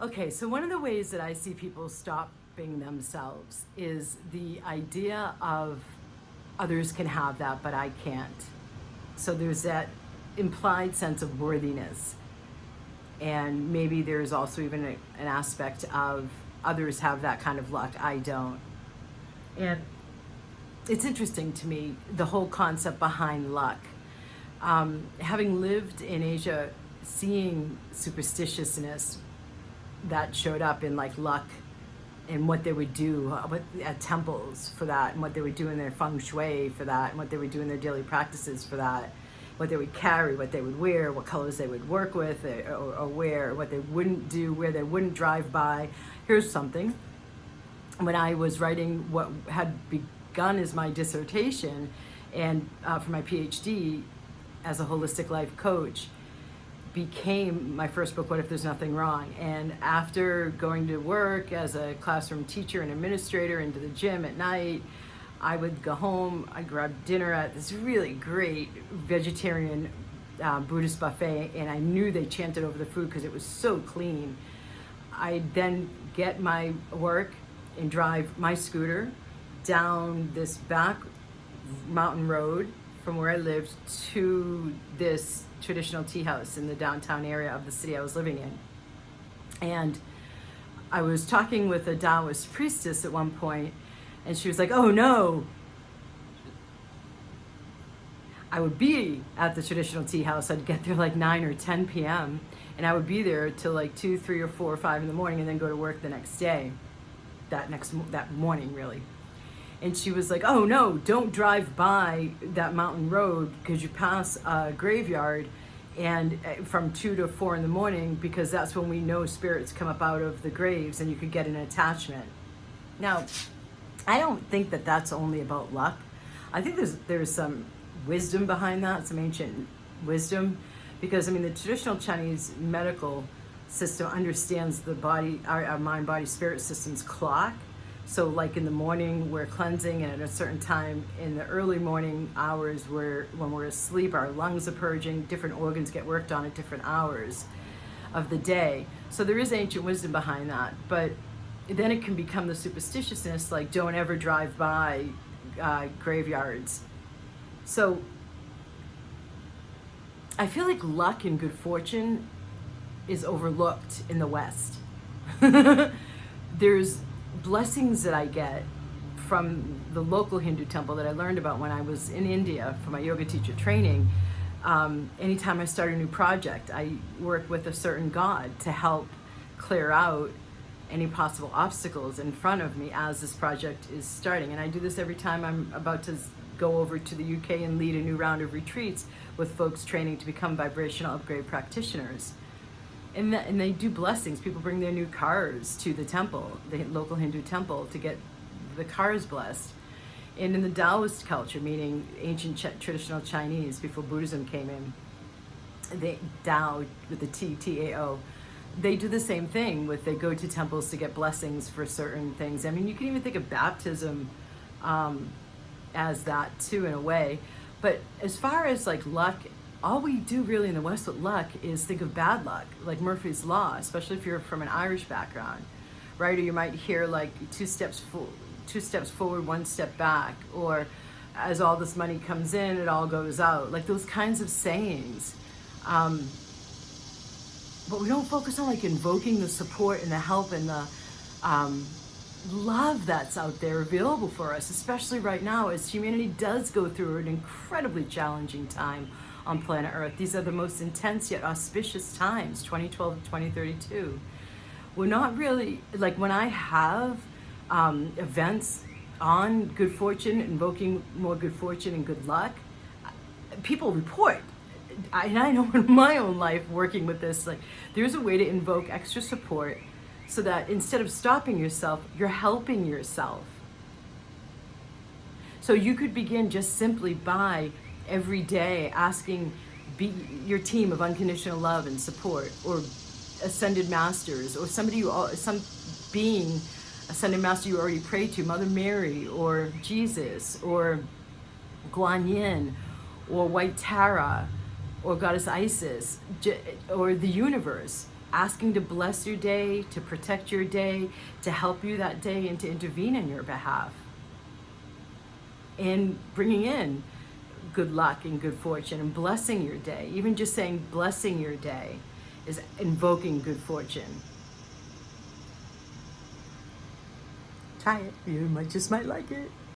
Okay, so one of the ways that I see people stopping themselves is the idea of others can have that, but I can't. So there's that implied sense of worthiness. And maybe there's also even an aspect of others have that kind of luck, I don't. And it's interesting to me, the whole concept behind luck. Having lived in Asia, seeing superstitiousness that showed up in like luck and what they would do at temples for that, and what they would do in their feng shui for that, and what they would do in their daily practices for that, what they would carry, what they would wear, what colors they would work with or wear, what they wouldn't do, where they wouldn't drive by. Here's something. When I was writing what had begun as my dissertation and for my PhD as a holistic life coach, became my first book, What If There's Nothing Wrong? And after going to work as a classroom teacher and administrator, into the gym at night, I would go home, I'd grab dinner at this really great vegetarian Buddhist buffet, and I knew they chanted over the food because it was so clean. I'd then get my work and drive my scooter down this back mountain road from where I lived to this traditional tea house in the downtown area of the city I was living in. And I was talking with a Taoist priestess at one point, and she was like, oh no. I would be at the traditional tea house. I'd get there like 9 or 10 p.m. and I would be there till like 2, 3, or 4 or 5 in the morning, and then go to work the next day, that morning really. And she was like, oh no, don't drive by that mountain road because you pass a graveyard and from 2 to 4 in the morning, because that's when we know spirits come up out of the graves and you could get an attachment. Now, I don't think that that's only about luck. I think there's some wisdom behind that, some ancient wisdom, because I mean the traditional Chinese medical system understands the body, our mind, body, spirit system's clock. So like in the morning, we're cleansing, and at a certain time in the early morning hours, when we're asleep, our lungs are purging, different organs get worked on at different hours of the day. So there is ancient wisdom behind that, but then it can become the superstitiousness, like don't ever drive by graveyards. So I feel like luck and good fortune is overlooked in the West. There's blessings that I get from the local Hindu temple that I learned about when I was in India for my yoga teacher training. Anytime I start a new project, I work with a certain god to help clear out any possible obstacles in front of me as this project is starting. And I do this every time I'm about to go over to the UK and lead a new round of retreats with folks training to become vibrational upgrade practitioners. And they do blessings. People bring their new cars to the temple, the local Hindu temple, to get the cars blessed. And in the Taoist culture, meaning ancient traditional Chinese, before Buddhism came in, Tao with the T, T-A-O, they do the same thing. They go to temples to get blessings for certain things. I mean, you can even think of baptism as that too, in a way. But as far as like luck, all we do really in the West with luck is think of bad luck, like Murphy's Law, especially if you're from an Irish background, right? Or you might hear like two steps forward, 1 step back, or as all this money comes in, it all goes out, like those kinds of sayings. But we don't focus on like invoking the support and the help and the love that's out there available for us, especially right now as humanity does go through an incredibly challenging time on planet Earth. These are the most intense yet auspicious times, 2012 to 2032. We're not really, like when I have events on good fortune, invoking more good fortune and good luck, people report. And I know in my own life working with this, like there's a way to invoke extra support so that instead of stopping yourself, you're helping yourself. So you could begin just simply by every day asking your team of unconditional love and support, or ascended masters, or some being ascended master you already pray to, Mother Mary or Jesus or Guan Yin or White Tara or Goddess Isis or the universe. asking to bless your day, to protect your day, to help you that day, and to intervene in your behalf. And bringing in good luck and good fortune and blessing your day. Even just saying blessing your day is invoking good fortune. Try it. You just might like it.